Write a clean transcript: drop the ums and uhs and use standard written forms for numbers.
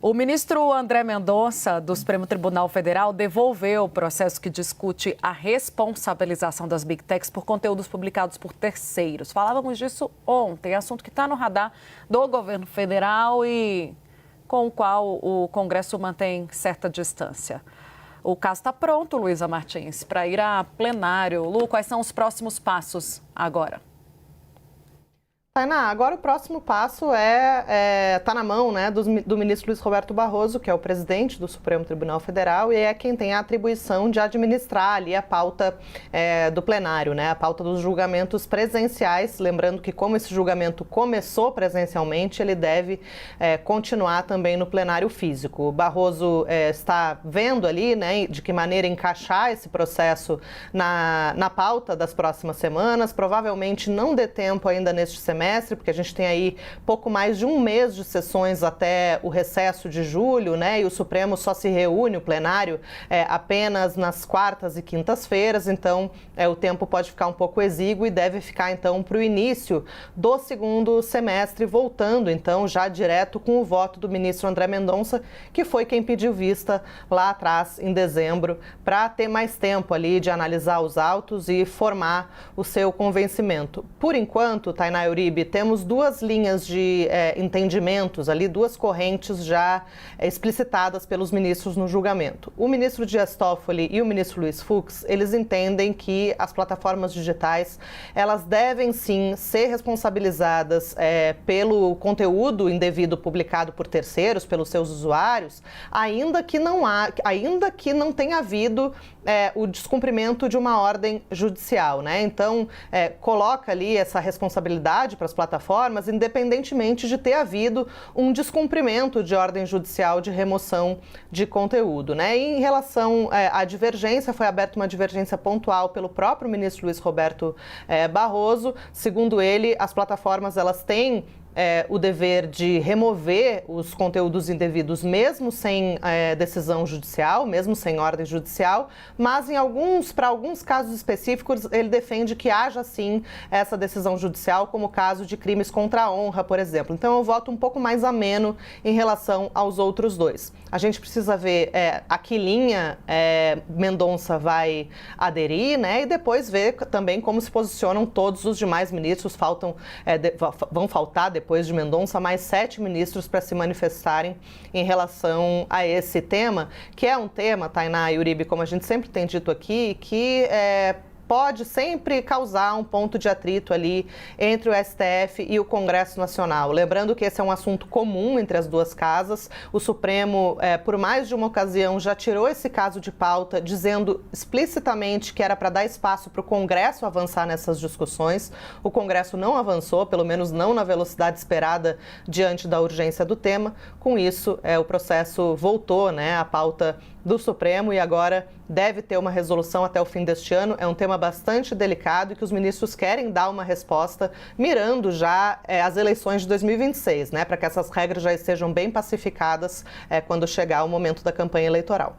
O ministro André Mendonça, do Supremo Tribunal Federal, devolveu o processo que discute a responsabilização das Big Techs por conteúdos publicados por terceiros. Falávamos disso ontem, assunto que está no radar do governo federal e com o qual o Congresso mantém certa distância. O caso está pronto, Luísa Martins, para ir a plenário. Lu, quais são os próximos passos agora? Tainá, agora o próximo passo tá na mão, né, do ministro Luiz Roberto Barroso, que é o presidente do Supremo Tribunal Federal e é quem tem a atribuição de administrar ali a pauta do plenário, né, a pauta dos julgamentos presenciais. Lembrando que como esse julgamento começou presencialmente, ele deve continuar também no plenário físico. O Barroso está vendo ali, né, de que maneira encaixar esse processo na pauta das próximas semanas. Provavelmente não dê tempo ainda neste semestre, porque a gente tem aí pouco mais de um mês de sessões até o recesso de julho, né? E o Supremo só se reúne, o plenário, apenas nas quartas e quintas-feiras, então o tempo pode ficar um pouco exíguo e deve ficar então para o início do segundo semestre, voltando então já direto com o voto do ministro André Mendonça, que foi quem pediu vista lá atrás, em dezembro, para ter mais tempo ali de analisar os autos e formar o seu convencimento. Por enquanto, Tainá e Uribe, temos duas linhas de entendimentos ali, duas correntes já explicitadas pelos ministros no julgamento. O ministro Dias Toffoli e o ministro Luiz Fux, eles entendem que as plataformas digitais, elas devem sim ser responsabilizadas pelo conteúdo indevido publicado por terceiros, pelos seus usuários, ainda que não tenha havido o descumprimento de uma ordem judicial, né? Então, coloca ali essa responsabilidade para as plataformas, independentemente de ter havido um descumprimento de ordem judicial de remoção de conteúdo, né? E em relação à divergência, foi aberta uma divergência pontual pelo próprio ministro Luiz Roberto Barroso. Segundo ele, as plataformas elas têm o dever de remover os conteúdos indevidos, mesmo sem decisão judicial, mesmo sem ordem judicial, mas para alguns casos específicos, ele defende que haja sim essa decisão judicial, como o caso de crimes contra a honra, por exemplo. Então, eu voto um pouco mais ameno em relação aos outros dois. A gente precisa ver a que linha Mendonça vai aderir, né? E depois ver também como se posicionam todos os demais ministros. Vão faltar depois de Mendonça mais 7 ministros para se manifestarem em relação a esse tema, que é um tema, Tainá e Uribe, como a gente sempre tem dito aqui, que pode sempre causar um ponto de atrito ali entre o STF e o Congresso Nacional. Lembrando que esse é um assunto comum entre as duas casas. O Supremo, por mais de uma ocasião, já tirou esse caso de pauta, dizendo explicitamente que era para dar espaço para o Congresso avançar nessas discussões. O Congresso não avançou, pelo menos não na velocidade esperada diante da urgência do tema. Com isso, o processo voltou, né, à pauta do Supremo e agora deve ter uma resolução até o fim deste ano. É um tema bastante delicado e que os ministros querem dar uma resposta mirando já as eleições de 2026, né, para que essas regras já estejam bem pacificadas quando chegar o momento da campanha eleitoral.